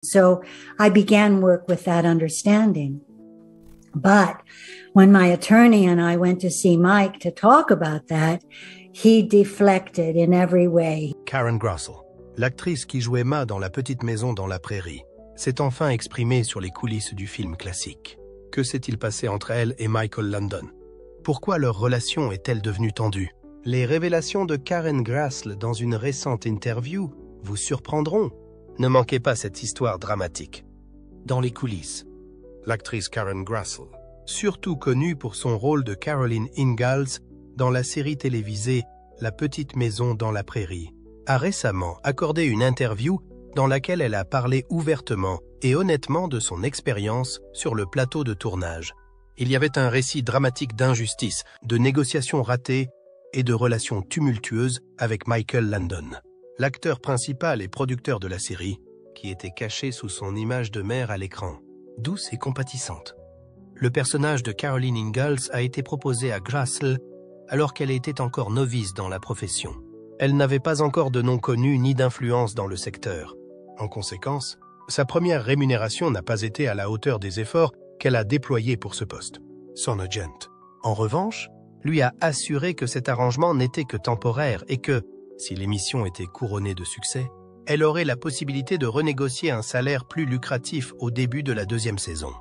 So I began work with that understanding. But when my attorney and I went to see Mike to talk about that, he deflected in every way. Karen Grassle, l'actrice qui jouait Ma dans La Petite Maison dans la Prairie, s'est enfin exprimée sur les coulisses du film classique. Que s'est-il passé entre elle et Michael Landon? Pourquoi leur relation est-elle devenue tendue? Les révélations de Karen Grassle dans une récente interview vous surprendront. Ne manquez pas cette histoire dramatique. Dans les coulisses, l'actrice Karen Grassle, surtout connue pour son rôle de Caroline Ingalls dans la série télévisée La Petite Maison dans la Prairie, a récemment accordé une interview dans laquelle elle a parlé ouvertement et honnêtement de son expérience sur le plateau de tournage. Il y avait un récit dramatique d'injustice, de négociations ratées et de relations tumultueuses avec Michael Landon, l'acteur principal et producteur de la série, qui était caché sous son image de mère à l'écran, douce et compatissante. Le personnage de Caroline Ingalls a été proposé à Grassle alors qu'elle était encore novice dans la profession. Elle n'avait pas encore de nom connu ni d'influence dans le secteur. En conséquence, sa première rémunération n'a pas été à la hauteur des efforts qu'elle a déployés pour ce poste. Son agent, en revanche, lui a assuré que cet arrangement n'était que temporaire et que, si l'émission était couronnée de succès, elle aurait la possibilité de renégocier un salaire plus lucratif au début de la deuxième saison.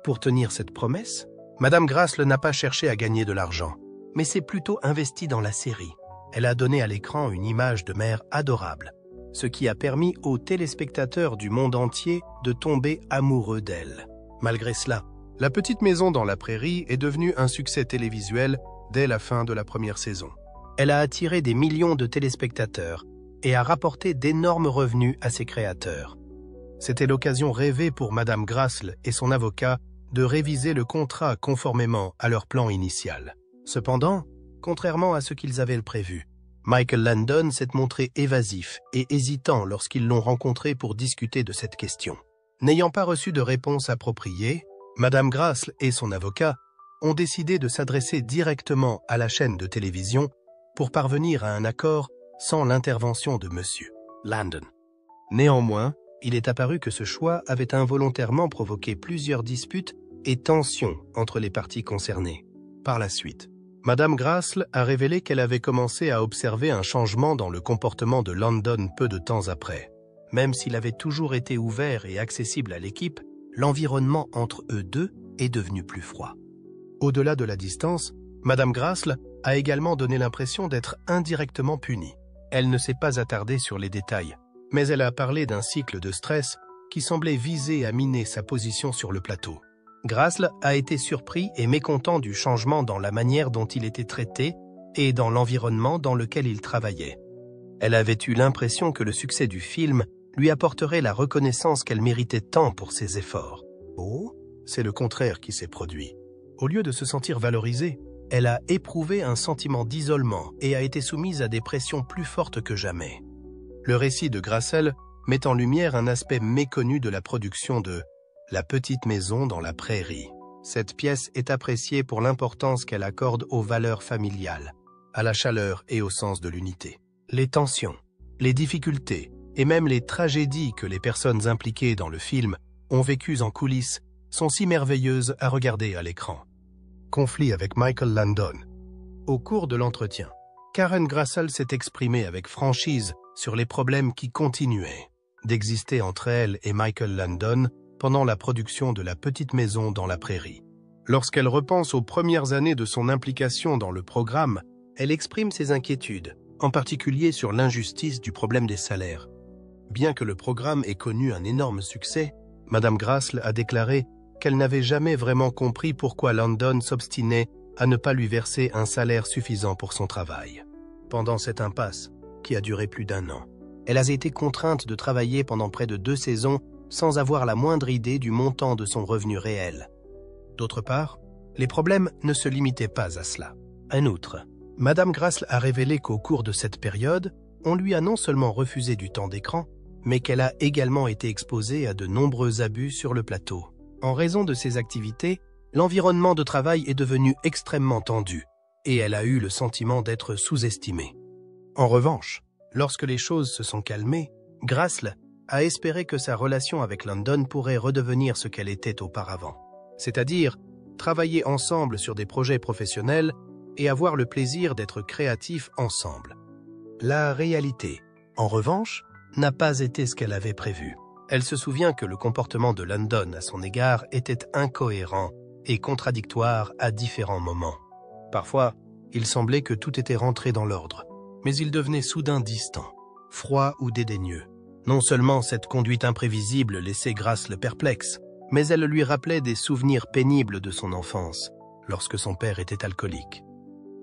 Pour tenir cette promesse, Madame Grassle n'a pas cherché à gagner de l'argent, mais s'est plutôt investie dans la série. Elle a donné à l'écran une image de mère adorable, ce qui a permis aux téléspectateurs du monde entier de tomber amoureux d'elle. Malgré cela, La Petite Maison dans la Prairie est devenue un succès télévisuel dès la fin de la première saison. Elle a attiré des millions de téléspectateurs et a rapporté d'énormes revenus à ses créateurs. C'était l'occasion rêvée pour Madame Grassle et son avocat de réviser le contrat conformément à leur plan initial. Cependant, contrairement à ce qu'ils avaient prévu, Michael Landon s'est montré évasif et hésitant lorsqu'ils l'ont rencontré pour discuter de cette question. N'ayant pas reçu de réponse appropriée, Madame Grassle et son avocat ont décidé de s'adresser directement à la chaîne de télévision pour parvenir à un accord sans l'intervention de Monsieur Landon. Néanmoins, il est apparu que ce choix avait involontairement provoqué plusieurs disputes et tensions entre les parties concernées. Par la suite, Madame Grassle a révélé qu'elle avait commencé à observer un changement dans le comportement de Landon peu de temps après. Même s'il avait toujours été ouvert et accessible à l'équipe, l'environnement entre eux deux est devenu plus froid. Au-delà de la distance, Madame Grassle a également donné l'impression d'être indirectement punie. Elle ne s'est pas attardée sur les détails, mais elle a parlé d'un cycle de stress qui semblait viser à miner sa position sur le plateau. Grassle a été surpris et mécontent du changement dans la manière dont il était traité et dans l'environnement dans lequel il travaillait. Elle avait eu l'impression que le succès du film lui apporterait la reconnaissance qu'elle méritait tant pour ses efforts. Oh, c'est le contraire qui s'est produit. Au lieu de se sentir valorisée, elle a éprouvé un sentiment d'isolement et a été soumise à des pressions plus fortes que jamais. Le récit de Grassle met en lumière un aspect méconnu de la production de La Petite Maison dans la Prairie. Cette pièce est appréciée pour l'importance qu'elle accorde aux valeurs familiales, à la chaleur et au sens de l'unité. Les tensions, les difficultés et même les tragédies que les personnes impliquées dans le film ont vécues en coulisses sont si merveilleuses à regarder à l'écran. Conflit avec Michael Landon. Au cours de l'entretien, Karen Grassle s'est exprimée avec franchise sur les problèmes qui continuaient d'exister entre elle et Michael Landon pendant la production de La Petite Maison dans la Prairie. Lorsqu'elle repense aux premières années de son implication dans le programme, elle exprime ses inquiétudes, en particulier sur l'injustice du problème des salaires. Bien que le programme ait connu un énorme succès, Madame Grassle a déclaré qu'elle n'avait jamais vraiment compris pourquoi Landon s'obstinait à ne pas lui verser un salaire suffisant pour son travail. Pendant cette impasse, qui a duré plus d'1 an, elle a été contrainte de travailler pendant près de 2 saisons sans avoir la moindre idée du montant de son revenu réel. D'autre part, les problèmes ne se limitaient pas à cela. En outre, Madame Grassle a révélé qu'au cours de cette période, on lui a non seulement refusé du temps d'écran, mais qu'elle a également été exposée à de nombreux abus sur le plateau. En raison de ces activités, l'environnement de travail est devenu extrêmement tendu, et elle a eu le sentiment d'être sous-estimée. En revanche, lorsque les choses se sont calmées, Grassle à espérer que sa relation avec Landon pourrait redevenir ce qu'elle était auparavant. C'est-à-dire, travailler ensemble sur des projets professionnels et avoir le plaisir d'être créatifs ensemble. La réalité, en revanche, n'a pas été ce qu'elle avait prévu. Elle se souvient que le comportement de Landon à son égard était incohérent et contradictoire à différents moments. Parfois, il semblait que tout était rentré dans l'ordre, mais il devenait soudain distant, froid ou dédaigneux. Non seulement cette conduite imprévisible laissait Grace le perplexe, mais elle lui rappelait des souvenirs pénibles de son enfance, lorsque son père était alcoolique.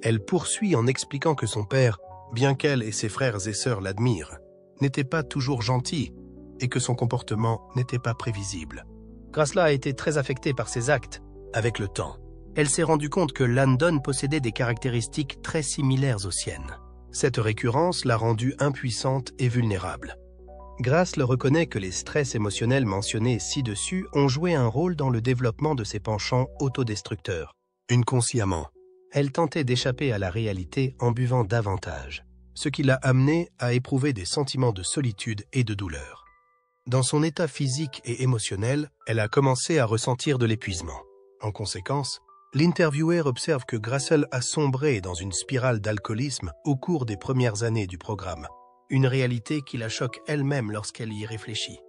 Elle poursuit en expliquant que son père, bien qu'elle et ses frères et sœurs l'admirent, n'était pas toujours gentil et que son comportement n'était pas prévisible. Grace a été très affectée par ses actes. Avec le temps, elle s'est rendue compte que Landon possédait des caractéristiques très similaires aux siennes. Cette récurrence l'a rendue impuissante et vulnérable. Grace reconnaît que les stress émotionnels mentionnés ci-dessus ont joué un rôle dans le développement de ses penchants autodestructeurs. Inconsciemment, elle tentait d'échapper à la réalité en buvant davantage, ce qui l'a amenée à éprouver des sentiments de solitude et de douleur. Dans son état physique et émotionnel, elle a commencé à ressentir de l'épuisement. En conséquence, l'intervieweur observe que Grace a sombré dans une spirale d'alcoolisme au cours des premières années du programme, une réalité qui la choque elle-même lorsqu'elle y réfléchit.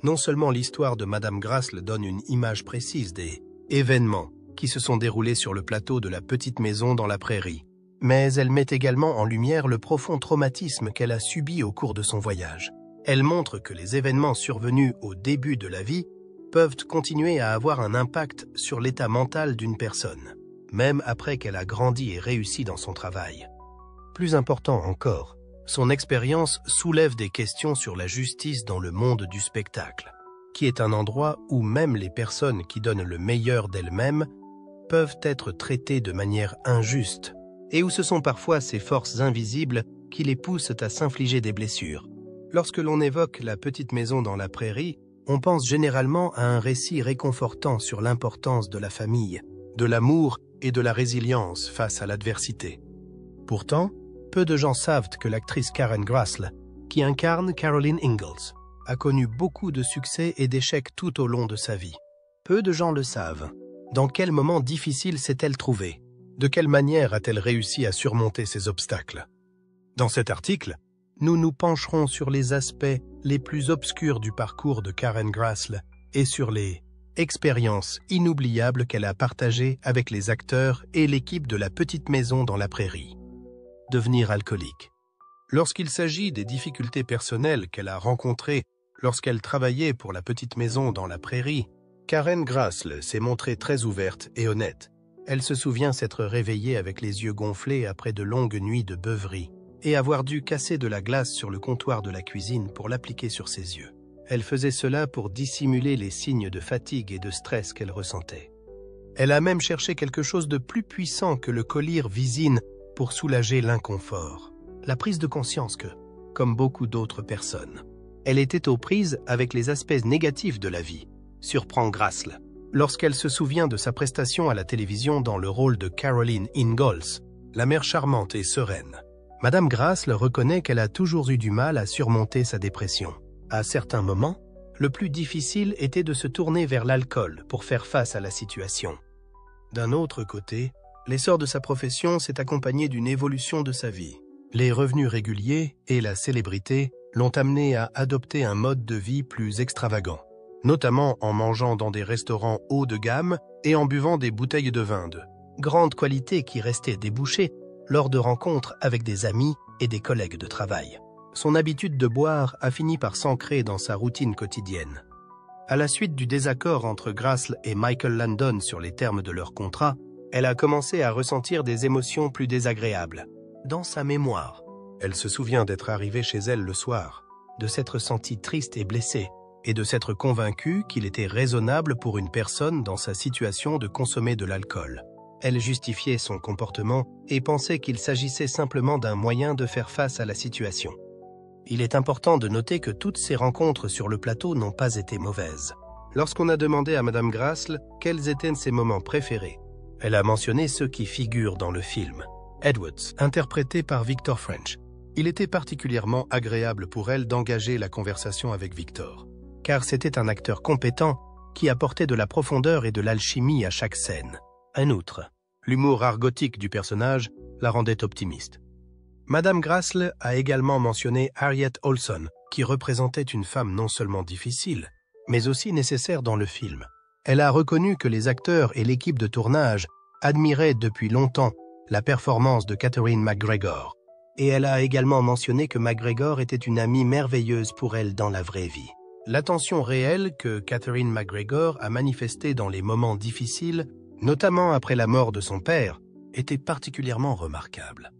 Non seulement l'histoire de Madame Grace donne une image précise des événements qui se sont déroulés sur le plateau de la petite maison dans la prairie, mais elle met également en lumière le profond traumatisme qu'elle a subi au cours de son voyage. Elle montre que les événements survenus au début de la vie peuvent continuer à avoir un impact sur l'état mental d'une personne, même après qu'elle a grandi et réussi dans son travail. Plus important encore, son expérience soulève des questions sur la justice dans le monde du spectacle, qui est un endroit où même les personnes qui donnent le meilleur d'elles-mêmes peuvent être traitées de manière injuste, et où ce sont parfois ces forces invisibles qui les poussent à s'infliger des blessures. Lorsque l'on évoque la petite maison dans la prairie, on pense généralement à un récit réconfortant sur l'importance de la famille, de l'amour et de la résilience face à l'adversité. Pourtant, peu de gens savent que l'actrice Karen Grace, qui incarne Caroline Ingalls, a connu beaucoup de succès et d'échecs tout au long de sa vie. Peu de gens le savent. Dans quel moment difficile s'est-elle trouvée? De quelle manière a-t-elle réussi à surmonter ces obstacles? Dans cet article, nous nous pencherons sur les aspects les plus obscurs du parcours de Karen Grace et sur les expériences inoubliables qu'elle a partagées avec les acteurs et l'équipe de la petite maison dans la prairie. Devenir alcoolique. Lorsqu'il s'agit des difficultés personnelles qu'elle a rencontrées lorsqu'elle travaillait pour la petite maison dans la prairie, Karen Grace s'est montrée très ouverte et honnête. Elle se souvient s'être réveillée avec les yeux gonflés après de longues nuits de beuverie et avoir dû casser de la glace sur le comptoir de la cuisine pour l'appliquer sur ses yeux. Elle faisait cela pour dissimuler les signes de fatigue et de stress qu'elle ressentait. Elle a même cherché quelque chose de plus puissant que le collyre Visine pour soulager l'inconfort. La prise de conscience que, comme beaucoup d'autres personnes, elle était aux prises avec les aspects négatifs de la vie, surprend Grace lorsqu'elle se souvient de sa prestation à la télévision dans le rôle de Caroline Ingalls, la mère charmante et sereine. Madame Grace reconnaît qu'elle a toujours eu du mal à surmonter sa dépression. À certains moments, le plus difficile était de se tourner vers l'alcool pour faire face à la situation. D'un autre côté, l'essor de sa profession s'est accompagné d'une évolution de sa vie. Les revenus réguliers et la célébrité l'ont amenée à adopter un mode de vie plus extravagant, notamment en mangeant dans des restaurants haut de gamme et en buvant des bouteilles de vin de grande qualité qui restaient débouchées lors de rencontres avec des amis et des collègues de travail. Son habitude de boire a fini par s'ancrer dans sa routine quotidienne. À la suite du désaccord entre Grace et Michael Landon sur les termes de leur contrat, elle a commencé à ressentir des émotions plus désagréables. Dans sa mémoire, elle se souvient d'être arrivée chez elle le soir, de s'être sentie triste et blessée, et de s'être convaincue qu'il était raisonnable pour une personne dans sa situation de consommer de l'alcool. Elle justifiait son comportement et pensait qu'il s'agissait simplement d'un moyen de faire face à la situation. Il est important de noter que toutes ces rencontres sur le plateau n'ont pas été mauvaises. Lorsqu'on a demandé à Madame Grace quels étaient ses moments préférés, elle a mentionné ceux qui figurent dans le film. Edwards, interprété par Victor French, Il était particulièrement agréable pour elle d'engager la conversation avec Victor, car c'était un acteur compétent qui apportait de la profondeur et de l'alchimie à chaque scène. En outre, l'humour argotique du personnage la rendait optimiste. Madame Grassle a également mentionné Harriet Olson, qui représentait une femme non seulement difficile, mais aussi nécessaire dans le film. Elle a reconnu que les acteurs et l'équipe de tournage admiraient depuis longtemps la performance de Catherine McGregor. Et elle a également mentionné que McGregor était une amie merveilleuse pour elle dans la vraie vie. L'attention réelle que Catherine McGregor a manifestée dans les moments difficiles, notamment après la mort de son père, était particulièrement remarquable.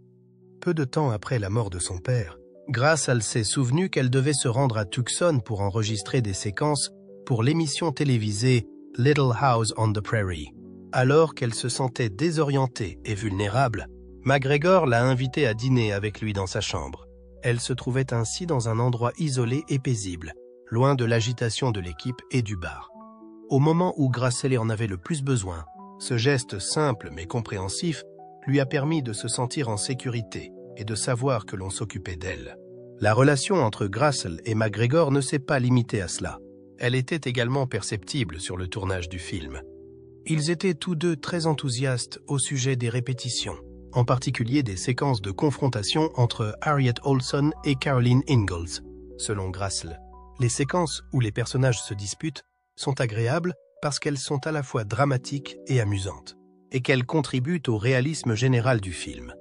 Peu de temps après la mort de son père, Grassle s'est souvenu qu'elle devait se rendre à Tucson pour enregistrer des séquences pour l'émission télévisée Little House on the Prairie. Alors qu'elle se sentait désorientée et vulnérable, McGregor l'a invitée à dîner avec lui dans sa chambre. Elle se trouvait ainsi dans un endroit isolé et paisible, loin de l'agitation de l'équipe et du bar. Au moment où Grassle en avait le plus besoin, ce geste simple mais compréhensif lui a permis de se sentir en sécurité et de savoir que l'on s'occupait d'elle. La relation entre Grassle et McGregor ne s'est pas limitée à cela. Elle était également perceptible sur le tournage du film. Ils étaient tous deux très enthousiastes au sujet des répétitions, en particulier des séquences de confrontation entre Harriet Olson et Caroline Ingalls. Selon Grassle, les séquences où les personnages se disputent sont agréables parce qu'elles sont à la fois dramatiques et amusantes, et qu'elles contribuent au réalisme général du film.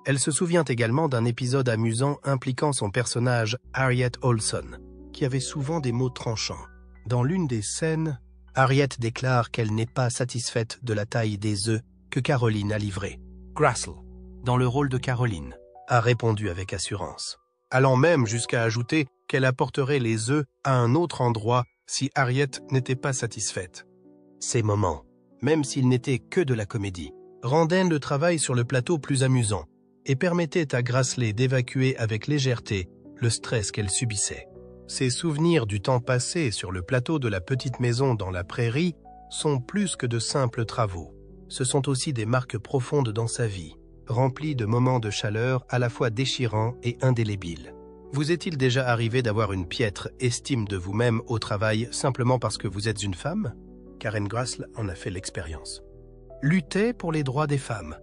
Elle se souvient également d'un épisode amusant impliquant son personnage Harriet Olson, qui avait souvent des mots tranchants. Dans l'une des scènes, Harriet déclare qu'elle n'est pas satisfaite de la taille des œufs que Caroline a livrés. Grassle, dans le rôle de Caroline, a répondu avec assurance, allant même jusqu'à ajouter qu'elle apporterait les œufs à un autre endroit si Harriet n'était pas satisfaite. Ces moments, même s'ils n'étaient que de la comédie, rendaient le travail sur le plateau plus amusant et permettaient à Grassle d'évacuer avec légèreté le stress qu'elle subissait. Ses souvenirs du temps passé sur le plateau de la petite maison dans la prairie sont plus que de simples travaux. Ce sont aussi des marques profondes dans sa vie, remplies de moments de chaleur à la fois déchirants et indélébiles. Vous est-il déjà arrivé d'avoir une piètre estime de vous-même au travail simplement parce que vous êtes une femme? Karen Grassle en a fait l'expérience. Lutter pour les droits des femmes.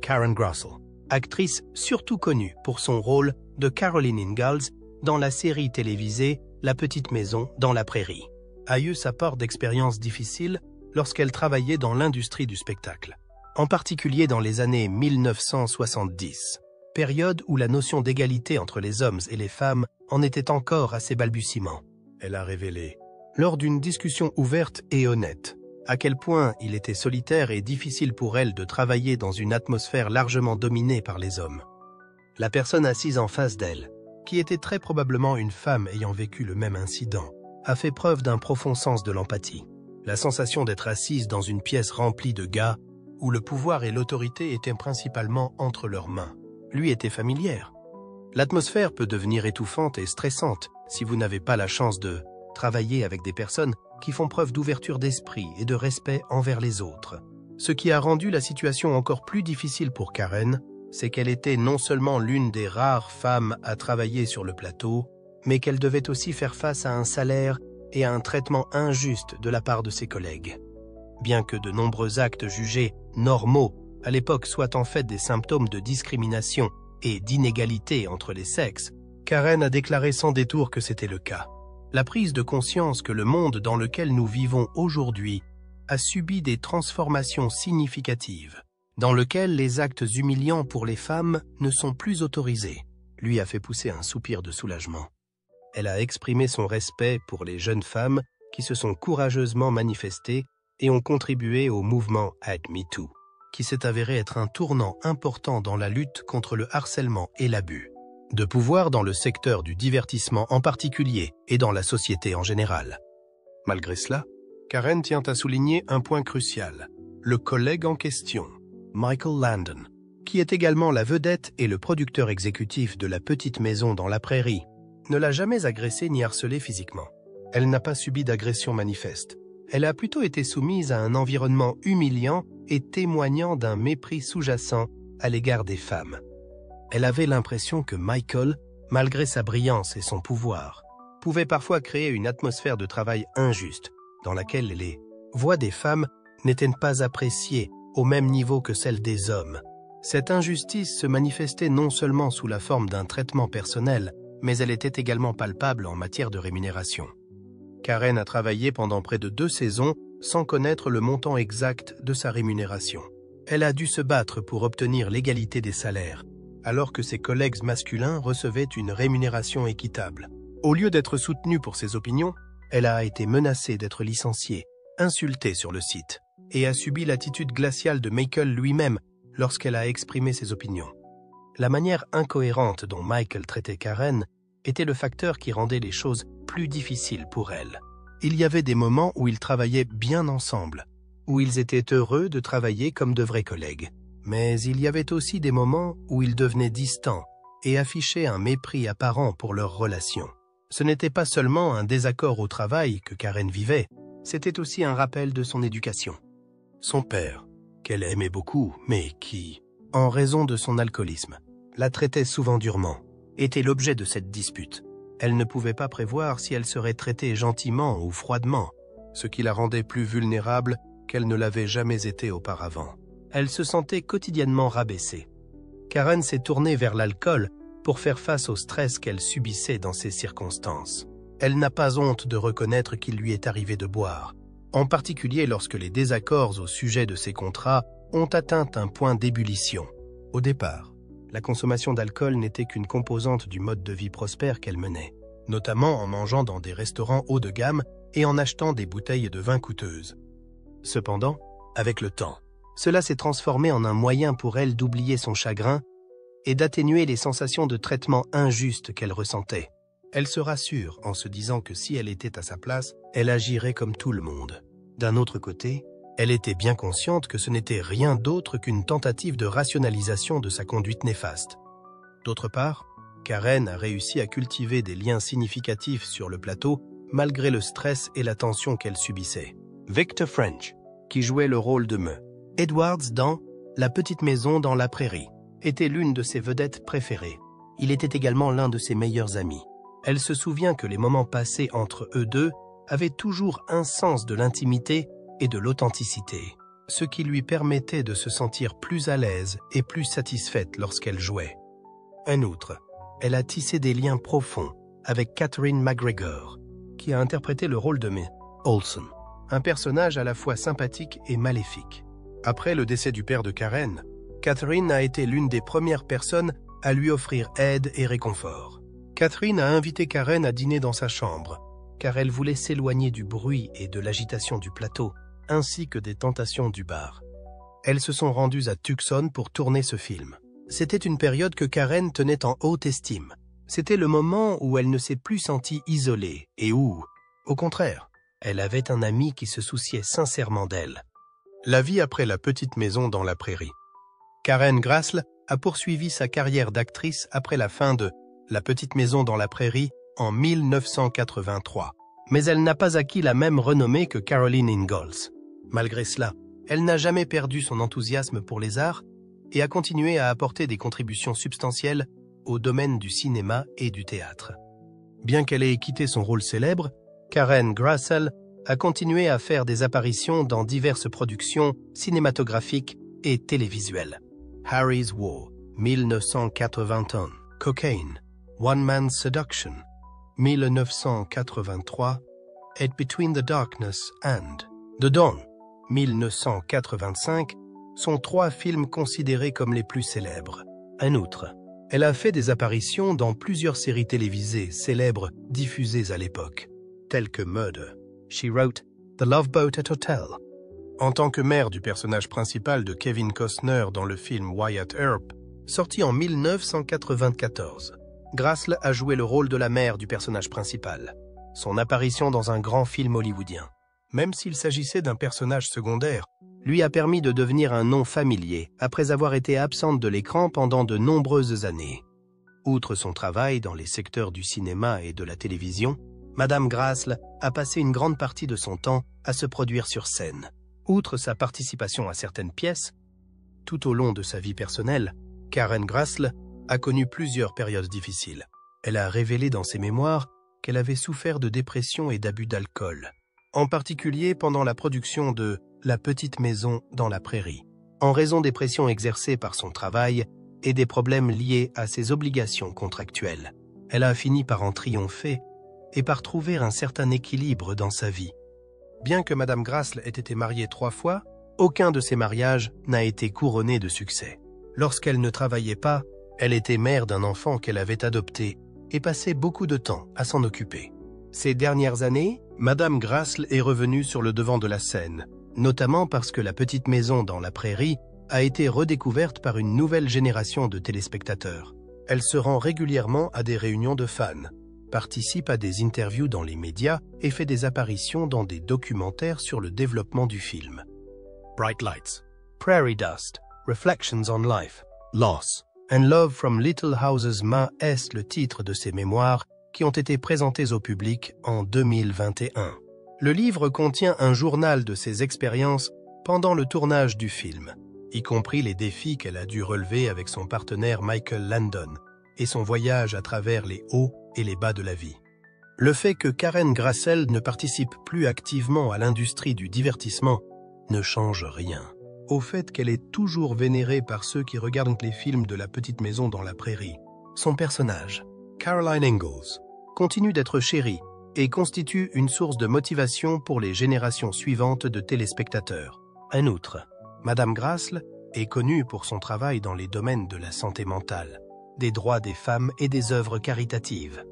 Karen Grassle, actrice surtout connue pour son rôle de Caroline Ingalls dans la série télévisée La petite maison dans la prairie, a eu sa part d'expériences difficiles lorsqu'elle travaillait dans l'industrie du spectacle, en particulier dans les années 1970, période où la notion d'égalité entre les hommes et les femmes en était encore à ses balbutiements. Elle a révélé, lors d'une discussion ouverte et honnête, à quel point il était solitaire et difficile pour elle de travailler dans une atmosphère largement dominée par les hommes. La personne assise en face d'elle, qui était très probablement une femme ayant vécu le même incident, a fait preuve d'un profond sens de l'empathie. La sensation d'être assise dans une pièce remplie de gars, où le pouvoir et l'autorité étaient principalement entre leurs mains, lui était familière. L'atmosphère peut devenir étouffante et stressante si vous n'avez pas la chance de travailler avec des personnes qui font preuve d'ouverture d'esprit et de respect envers les autres. Ce qui a rendu la situation encore plus difficile pour Karen, c'est qu'elle était non seulement l'une des rares femmes à travailler sur le plateau, mais qu'elle devait aussi faire face à un salaire et à un traitement injuste de la part de ses collègues. Bien que de nombreux actes jugés normaux à l'époque soient en fait des symptômes de discrimination et d'inégalité entre les sexes, Karen a déclaré sans détour que c'était le cas. La prise de conscience que le monde dans lequel nous vivons aujourd'hui a subi des transformations significatives, dans lequel les actes humiliants pour les femmes ne sont plus autorisés, lui a fait pousser un soupir de soulagement. Elle a exprimé son respect pour les jeunes femmes qui se sont courageusement manifestées et ont contribué au mouvement #MeToo, qui s'est avéré être un tournant important dans la lutte contre le harcèlement et l'abus de pouvoir dans le secteur du divertissement en particulier et dans la société en général. Malgré cela, Karen tient à souligner un point crucial. Le collègue en question, Michael Landon, qui est également la vedette et le producteur exécutif de La petite maison dans la prairie, ne l'a jamais agressée ni harcelée physiquement. Elle n'a pas subi d'agression manifeste. Elle a plutôt été soumise à un environnement humiliant et témoignant d'un mépris sous-jacent à l'égard des femmes. Elle avait l'impression que Michael, malgré sa brillance et son pouvoir, pouvait parfois créer une atmosphère de travail injuste, dans laquelle les voix des femmes n'étaient pas appréciées au même niveau que celles des hommes. Cette injustice se manifestait non seulement sous la forme d'un traitement personnel, mais elle était également palpable en matière de rémunération. Karen a travaillé pendant près de 2 saisons sans connaître le montant exact de sa rémunération. Elle a dû se battre pour obtenir l'égalité des salaires, alors que ses collègues masculins recevaient une rémunération équitable. Au lieu d'être soutenue pour ses opinions, elle a été menacée d'être licenciée, insultée sur le site, et a subi l'attitude glaciale de Michael lui-même lorsqu'elle a exprimé ses opinions. La manière incohérente dont Michael traitait Karen était le facteur qui rendait les choses plus difficiles pour elle. Il y avait des moments où ils travaillaient bien ensemble, où ils étaient heureux de travailler comme de vrais collègues. Mais il y avait aussi des moments où ils devenaient distants et affichaient un mépris apparent pour leur relation. Ce n'était pas seulement un désaccord au travail que Karen vivait, c'était aussi un rappel de son éducation. Son père, qu'elle aimait beaucoup, mais qui, en raison de son alcoolisme, la traitait souvent durement, était l'objet de cette dispute. Elle ne pouvait pas prévoir si elle serait traitée gentiment ou froidement, ce qui la rendait plus vulnérable qu'elle ne l'avait jamais été auparavant. Elle se sentait quotidiennement rabaissée. Karen s'est tournée vers l'alcool pour faire face au stress qu'elle subissait dans ces circonstances. Elle n'a pas honte de reconnaître qu'il lui est arrivé de boire, en particulier lorsque les désaccords au sujet de ses contrats ont atteint un point d'ébullition. Au départ, la consommation d'alcool n'était qu'une composante du mode de vie prospère qu'elle menait, notamment en mangeant dans des restaurants haut de gamme et en achetant des bouteilles de vin coûteuses. Cependant, avec le temps, cela s'est transformé en un moyen pour elle d'oublier son chagrin et d'atténuer les sensations de traitement injuste qu'elle ressentait. Elle se rassure en se disant que si elle était à sa place, elle agirait comme tout le monde. D'un autre côté, elle était bien consciente que ce n'était rien d'autre qu'une tentative de rationalisation de sa conduite néfaste. D'autre part, Karen a réussi à cultiver des liens significatifs sur le plateau malgré le stress et la tension qu'elle subissait. Victor French, qui jouait le rôle de Me Edwards dans La petite maison dans la prairie, était l'une de ses vedettes préférées. Il était également l'un de ses meilleurs amis. Elle se souvient que les moments passés entre eux deux avaient toujours un sens de l'intimité et de l'authenticité, ce qui lui permettait de se sentir plus à l'aise et plus satisfaite lorsqu'elle jouait. En outre, elle a tissé des liens profonds avec Catherine McGregor, qui a interprété le rôle de May Olson, un personnage à la fois sympathique et maléfique. Après le décès du père de Karen, Catherine a été l'une des premières personnes à lui offrir aide et réconfort. Catherine a invité Karen à dîner dans sa chambre, car elle voulait s'éloigner du bruit et de l'agitation du plateau, ainsi que des tentations du bar. Elles se sont rendues à Tucson pour tourner ce film. C'était une période que Karen tenait en haute estime. C'était le moment où elle ne s'est plus sentie isolée et où, au contraire, elle avait un ami qui se souciait sincèrement d'elle. La vie après La petite maison dans la prairie. Karen Grassle a poursuivi sa carrière d'actrice après la fin de La petite maison dans la prairie en 1983. Mais elle n'a pas acquis la même renommée que Caroline Ingalls. Malgré cela, elle n'a jamais perdu son enthousiasme pour les arts et a continué à apporter des contributions substantielles au domaine du cinéma et du théâtre. Bien qu'elle ait quitté son rôle célèbre, Karen Grassle a continué à faire des apparitions dans diverses productions cinématographiques et télévisuelles. Harry's War, 1981, Cocaine, One Man's Seduction, 1983, et Between the Darkness and The Dawn, 1985, sont 3 films considérés comme les plus célèbres. En outre, elle a fait des apparitions dans plusieurs séries télévisées célèbres diffusées à l'époque, telles que Murder, She Wrote, The Love Boat at Hotel. En tant que mère du personnage principal de Kevin Costner dans le film Wyatt Earp, sorti en 1994, Grassle a joué le rôle de la mère du personnage principal. Son apparition dans un grand film hollywoodien, même s'il s'agissait d'un personnage secondaire, lui a permis de devenir un nom familier après avoir été absente de l'écran pendant de nombreuses années. Outre son travail dans les secteurs du cinéma et de la télévision, Madame Grassle a passé une grande partie de son temps à se produire sur scène. Outre sa participation à certaines pièces, tout au long de sa vie personnelle, Karen Grassle a connu plusieurs périodes difficiles. Elle a révélé dans ses mémoires qu'elle avait souffert de dépression et d'abus d'alcool, en particulier pendant la production de La petite maison dans la prairie, en raison des pressions exercées par son travail et des problèmes liés à ses obligations contractuelles. Elle a fini par en triompher et par trouver un certain équilibre dans sa vie. Bien que Madame Grassl ait été mariée 3 fois, aucun de ces mariages n'a été couronné de succès. Lorsqu'elle ne travaillait pas, elle était mère d'un enfant qu'elle avait adopté et passait beaucoup de temps à s'en occuper. Ces dernières années, Madame Grassl est revenue sur le devant de la scène, notamment parce que La petite maison dans la prairie a été redécouverte par une nouvelle génération de téléspectateurs. Elle se rend régulièrement à des réunions de fans, participe à des interviews dans les médias et fait des apparitions dans des documentaires sur le développement du film. Bright Lights, Prairie Dust, Reflections on Life, Loss, and Love from Little Houses Ma est le titre de ses mémoires qui ont été présentés au public en 2021. Le livre contient un journal de ses expériences pendant le tournage du film, y compris les défis qu'elle a dû relever avec son partenaire Michael Landon et son voyage à travers les hauts et les bas de la vie. Le fait que Karen Grassl ne participe plus activement à l'industrie du divertissement ne change rien au fait qu'elle est toujours vénérée par ceux qui regardent les films de La petite maison dans la prairie. Son personnage, Caroline Ingalls, continue d'être chérie et constitue une source de motivation pour les générations suivantes de téléspectateurs. En outre, Madame Grassl est connue pour son travail dans les domaines de la santé mentale, des droits des femmes et des œuvres caritatives.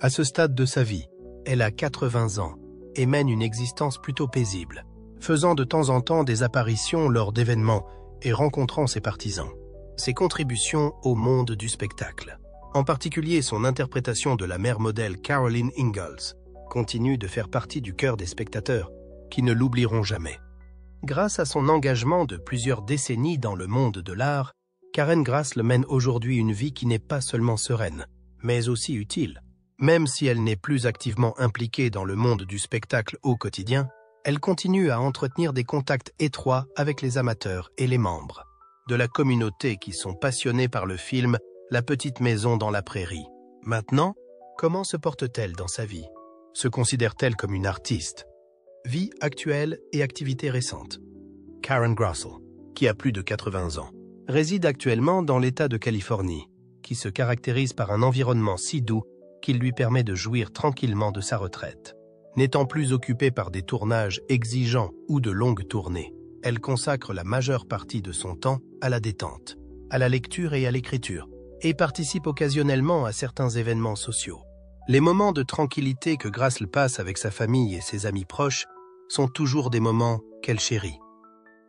À ce stade de sa vie, elle a 80 ans et mène une existence plutôt paisible, faisant de temps en temps des apparitions lors d'événements et rencontrant ses partisans. Ses contributions au monde du spectacle, en particulier son interprétation de la mère modèle Caroline Ingalls, continue de faire partie du cœur des spectateurs qui ne l'oublieront jamais. Grâce à son engagement de plusieurs décennies dans le monde de l'art, Karen Grassl mène aujourd'hui une vie qui n'est pas seulement sereine, mais aussi utile. Même si elle n'est plus activement impliquée dans le monde du spectacle au quotidien, elle continue à entretenir des contacts étroits avec les amateurs et les membres de la communauté qui sont passionnés par le film La petite maison dans la prairie. Maintenant, comment se porte-t-elle dans sa vie? Se considère-t-elle comme une artiste? Vie actuelle et activité récente. Karen Grassl, qui a plus de 80 ans, réside actuellement dans l'État de Californie, qui se caractérise par un environnement si doux qu'il lui permet de jouir tranquillement de sa retraite. N'étant plus occupée par des tournages exigeants ou de longues tournées, elle consacre la majeure partie de son temps à la détente, à la lecture et à l'écriture, et participe occasionnellement à certains événements sociaux. Les moments de tranquillité que Grassl passe avec sa famille et ses amis proches sont toujours des moments qu'elle chérit.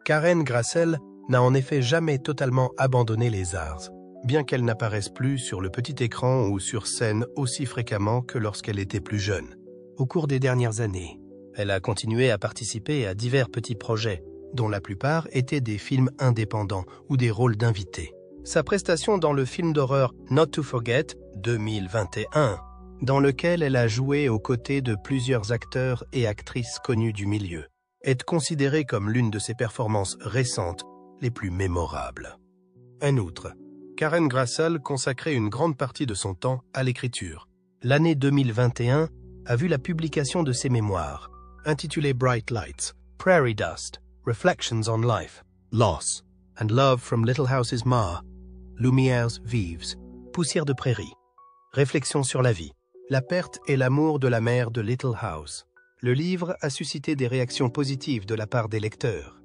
Karen Grassl n'a en effet jamais totalement abandonné les arts, bien qu'elle n'apparaisse plus sur le petit écran ou sur scène aussi fréquemment que lorsqu'elle était plus jeune. Au cours des dernières années, elle a continué à participer à divers petits projets, dont la plupart étaient des films indépendants ou des rôles d'invités. Sa prestation dans le film d'horreur Not to Forget 2021, dans lequel elle a joué aux côtés de plusieurs acteurs et actrices connus du milieu, est considérée comme l'une de ses performances récentes les plus mémorables. En outre, Karen Grassl consacrait une grande partie de son temps à l'écriture. L'année 2021 a vu la publication de ses mémoires, intitulées Bright Lights, Prairie Dust, Reflections on Life, Loss, and Love from Little Houses Ma, Lumières vives, Poussière de prairie, Réflexions sur la vie, la perte et l'amour de la mère de Little House. Le livre a suscité des réactions positives de la part des lecteurs.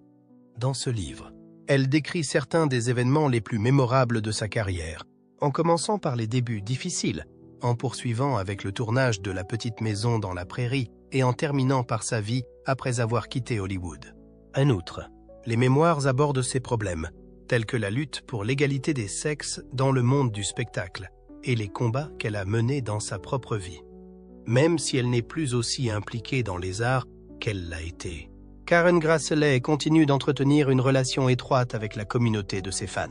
Dans ce livre, elle décrit certains des événements les plus mémorables de sa carrière, en commençant par les débuts difficiles, en poursuivant avec le tournage de La petite maison dans la prairie et en terminant par sa vie après avoir quitté Hollywood. En outre, les mémoires abordent ces problèmes, tels que la lutte pour l'égalité des sexes dans le monde du spectacle et les combats qu'elle a menés dans sa propre vie. Même si elle n'est plus aussi impliquée dans les arts qu'elle l'a été, Karen Grassl continue d'entretenir une relation étroite avec la communauté de ses fans.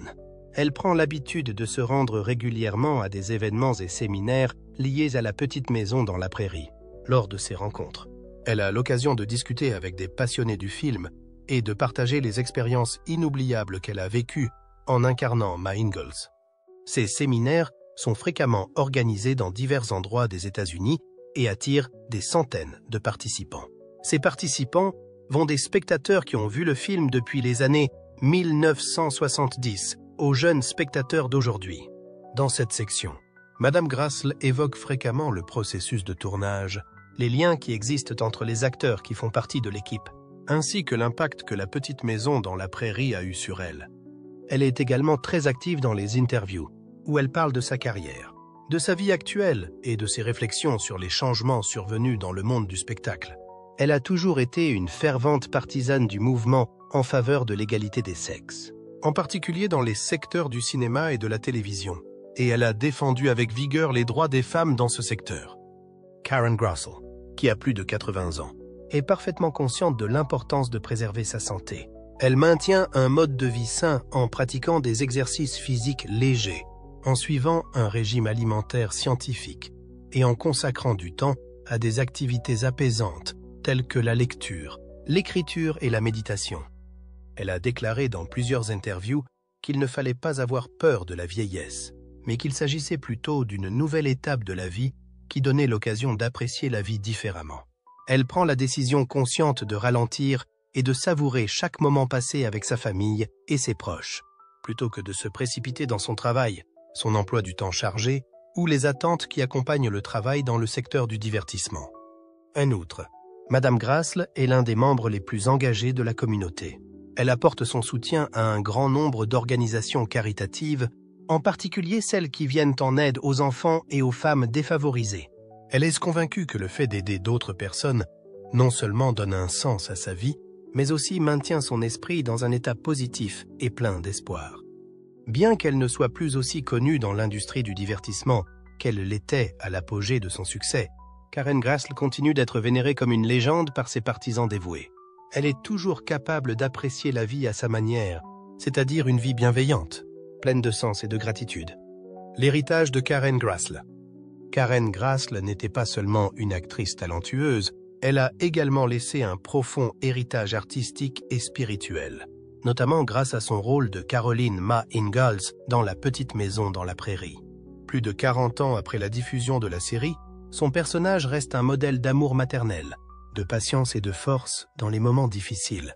Elle prend l'habitude de se rendre régulièrement à des événements et séminaires liés à La petite maison dans la prairie. Lors de ces rencontres, elle a l'occasion de discuter avec des passionnés du film et de partager les expériences inoubliables qu'elle a vécues en incarnant Ma Ingalls. Ces séminaires sont fréquemment organisés dans divers endroits des États-Unis et attirent des centaines de participants. Ces participants vont des spectateurs qui ont vu le film depuis les années 1970 aux jeunes spectateurs d'aujourd'hui. Dans cette section, Madame Grassl évoque fréquemment le processus de tournage, les liens qui existent entre les acteurs qui font partie de l'équipe, ainsi que l'impact que la petite maison dans la prairie a eu sur elle. Elle est également très active dans les interviews, où elle parle de sa carrière, de sa vie actuelle et de ses réflexions sur les changements survenus dans le monde du spectacle. Elle a toujours été une fervente partisane du mouvement en faveur de l'égalité des sexes, en particulier dans les secteurs du cinéma et de la télévision, et elle a défendu avec vigueur les droits des femmes dans ce secteur. Karen Grassl, qui a plus de 80 ans, est parfaitement consciente de l'importance de préserver sa santé. Elle maintient un mode de vie sain en pratiquant des exercices physiques légers, en suivant un régime alimentaire scientifique et en consacrant du temps à des activités apaisantes telles que la lecture, l'écriture et la méditation. Elle a déclaré dans plusieurs interviews qu'il ne fallait pas avoir peur de la vieillesse, mais qu'il s'agissait plutôt d'une nouvelle étape de la vie qui donnait l'occasion d'apprécier la vie différemment. Elle prend la décision consciente de ralentir et de savourer chaque moment passé avec sa famille et ses proches, plutôt que de se précipiter dans son travail, son emploi du temps chargé ou les attentes qui accompagnent le travail dans le secteur du divertissement. En outre, Madame Grassl est l'un des membres les plus engagés de la communauté. Elle apporte son soutien à un grand nombre d'organisations caritatives, en particulier celles qui viennent en aide aux enfants et aux femmes défavorisées. Elle est convaincue que le fait d'aider d'autres personnes non seulement donne un sens à sa vie, mais aussi maintient son esprit dans un état positif et plein d'espoir. Bien qu'elle ne soit plus aussi connue dans l'industrie du divertissement qu'elle l'était à l'apogée de son succès, Karen Grassl continue d'être vénérée comme une légende par ses partisans dévoués. Elle est toujours capable d'apprécier la vie à sa manière, c'est-à-dire une vie bienveillante, pleine de sens et de gratitude. L'héritage de Karen Grassl. Karen Grassl n'était pas seulement une actrice talentueuse, elle a également laissé un profond héritage artistique et spirituel, notamment grâce à son rôle de Caroline Ma Ingalls dans La petite maison dans la prairie. Plus de 40 ans après la diffusion de la série, son personnage reste un modèle d'amour maternel, de patience et de force dans les moments difficiles.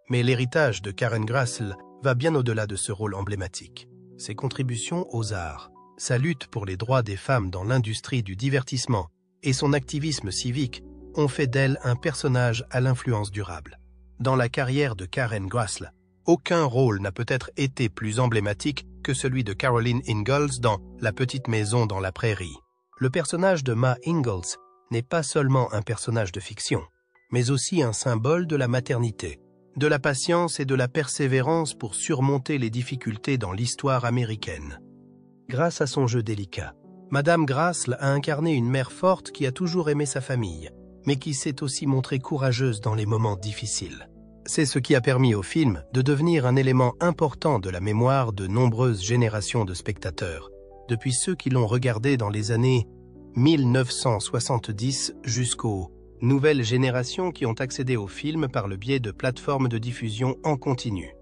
Mais l'héritage de Karen Grassl va bien au-delà de ce rôle emblématique. Ses contributions aux arts, sa lutte pour les droits des femmes dans l'industrie du divertissement et son activisme civique ont fait d'elle un personnage à l'influence durable. Dans la carrière de Karen Grassl, aucun rôle n'a peut-être été plus emblématique que celui de Caroline Ingalls dans La petite maison dans la prairie. Le personnage de Ma Ingalls n'est pas seulement un personnage de fiction, mais aussi un symbole de la maternité, de la patience et de la persévérance pour surmonter les difficultés dans l'histoire américaine. Grâce à son jeu délicat, Madame Grassl a incarné une mère forte qui a toujours aimé sa famille, mais qui s'est aussi montrée courageuse dans les moments difficiles. C'est ce qui a permis au film de devenir un élément important de la mémoire de nombreuses générations de spectateurs, depuis ceux qui l'ont regardé dans les années 1970 jusqu'aux nouvelles générations qui ont accédé au film par le biais de plateformes de diffusion en continu.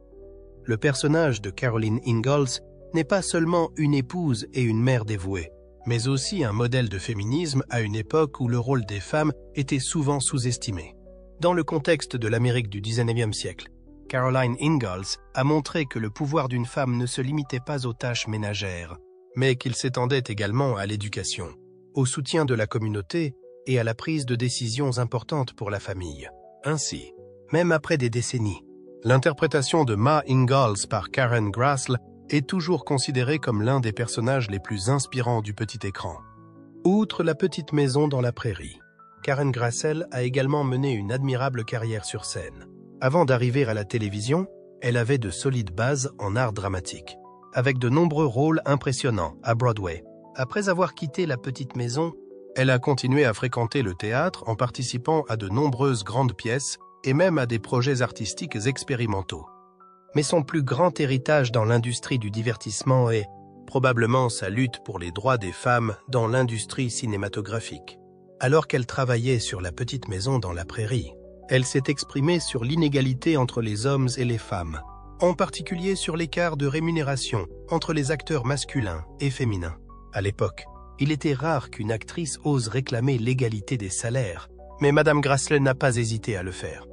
Le personnage de Caroline Ingalls n'est pas seulement une épouse et une mère dévouée, mais aussi un modèle de féminisme à une époque où le rôle des femmes était souvent sous-estimé. Dans le contexte de l'Amérique du XIXe siècle, Caroline Ingalls a montré que le pouvoir d'une femme ne se limitait pas aux tâches ménagères, mais qu'il s'étendait également à l'éducation, au soutien de la communauté et à la prise de décisions importantes pour la famille. Ainsi, même après des décennies, l'interprétation de Ma Ingalls par Karen Grassl est toujours considérée comme l'un des personnages les plus inspirants du petit écran. Outre La petite maison dans la prairie, Karen Grassl a également mené une admirable carrière sur scène. Avant d'arriver à la télévision, elle avait de solides bases en art dramatique, avec de nombreux rôles impressionnants à Broadway. Après avoir quitté La petite maison, elle a continué à fréquenter le théâtre en participant à de nombreuses grandes pièces et même à des projets artistiques expérimentaux. Mais son plus grand héritage dans l'industrie du divertissement est probablement sa lutte pour les droits des femmes dans l'industrie cinématographique. Alors qu'elle travaillait sur La petite maison dans la prairie, elle s'est exprimée sur l'inégalité entre les hommes et les femmes, en particulier sur l'écart de rémunération entre les acteurs masculins et féminins. À l'époque, il était rare qu'une actrice ose réclamer l'égalité des salaires, mais Madame Grassley n'a pas hésité à le faire.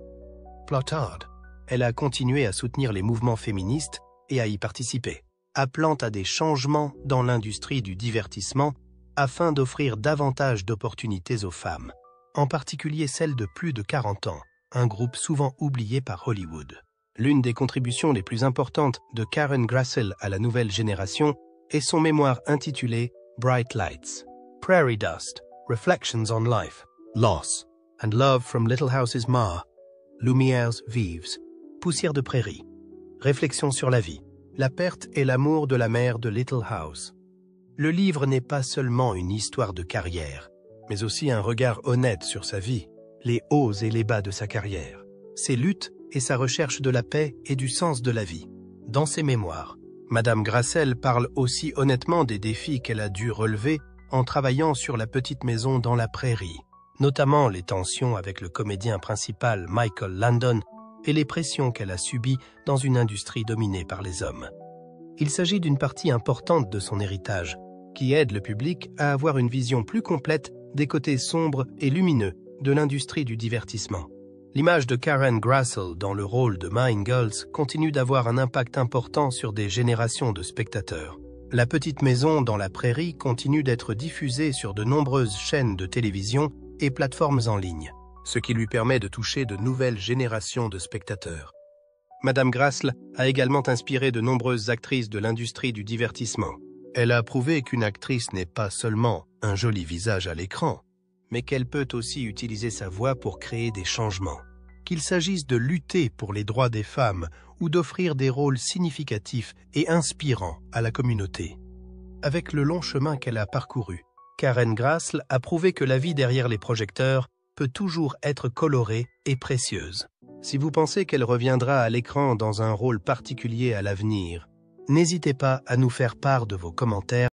Plotard, elle a continué à soutenir les mouvements féministes et à y participer, appelant à des changements dans l'industrie du divertissement afin d'offrir davantage d'opportunités aux femmes, en particulier celles de plus de 40 ans, un groupe souvent oublié par Hollywood. L'une des contributions les plus importantes de Karen Grassle à la nouvelle génération est son mémoire intitulé Bright Lights, Prairie Dust, Reflections on Life, Loss, and Love from Little Houses Ma, Lumières vives, Poussière de prairie, Réflexions sur la vie, la perte et l'amour de la mère de Little House. Le livre n'est pas seulement une histoire de carrière, mais aussi un regard honnête sur sa vie, les hauts et les bas de sa carrière, ses luttes et sa recherche de la paix et du sens de la vie. Dans ses mémoires, Madame Grassley parle aussi honnêtement des défis qu'elle a dû relever en travaillant sur la petite maison dans la prairie, notamment les tensions avec le comédien principal Michael Landon et les pressions qu'elle a subies dans une industrie dominée par les hommes. Il s'agit d'une partie importante de son héritage, qui aide le public à avoir une vision plus complète des côtés sombres et lumineux de l'industrie du divertissement. L'image de Karen Grassle dans le rôle de Mean Girls continue d'avoir un impact important sur des générations de spectateurs. La petite maison dans la prairie continue d'être diffusée sur de nombreuses chaînes de télévision et plateformes en ligne, ce qui lui permet de toucher de nouvelles générations de spectateurs. Madame Grassle a également inspiré de nombreuses actrices de l'industrie du divertissement. Elle a prouvé qu'une actrice n'est pas seulement un joli visage à l'écran, mais qu'elle peut aussi utiliser sa voix pour créer des changements. Qu'il s'agisse de lutter pour les droits des femmes ou d'offrir des rôles significatifs et inspirants à la communauté. Avec le long chemin qu'elle a parcouru, Karen Grassle a prouvé que la vie derrière les projecteurs peut toujours être colorée et précieuse. Si vous pensez qu'elle reviendra à l'écran dans un rôle particulier à l'avenir, n'hésitez pas à nous faire part de vos commentaires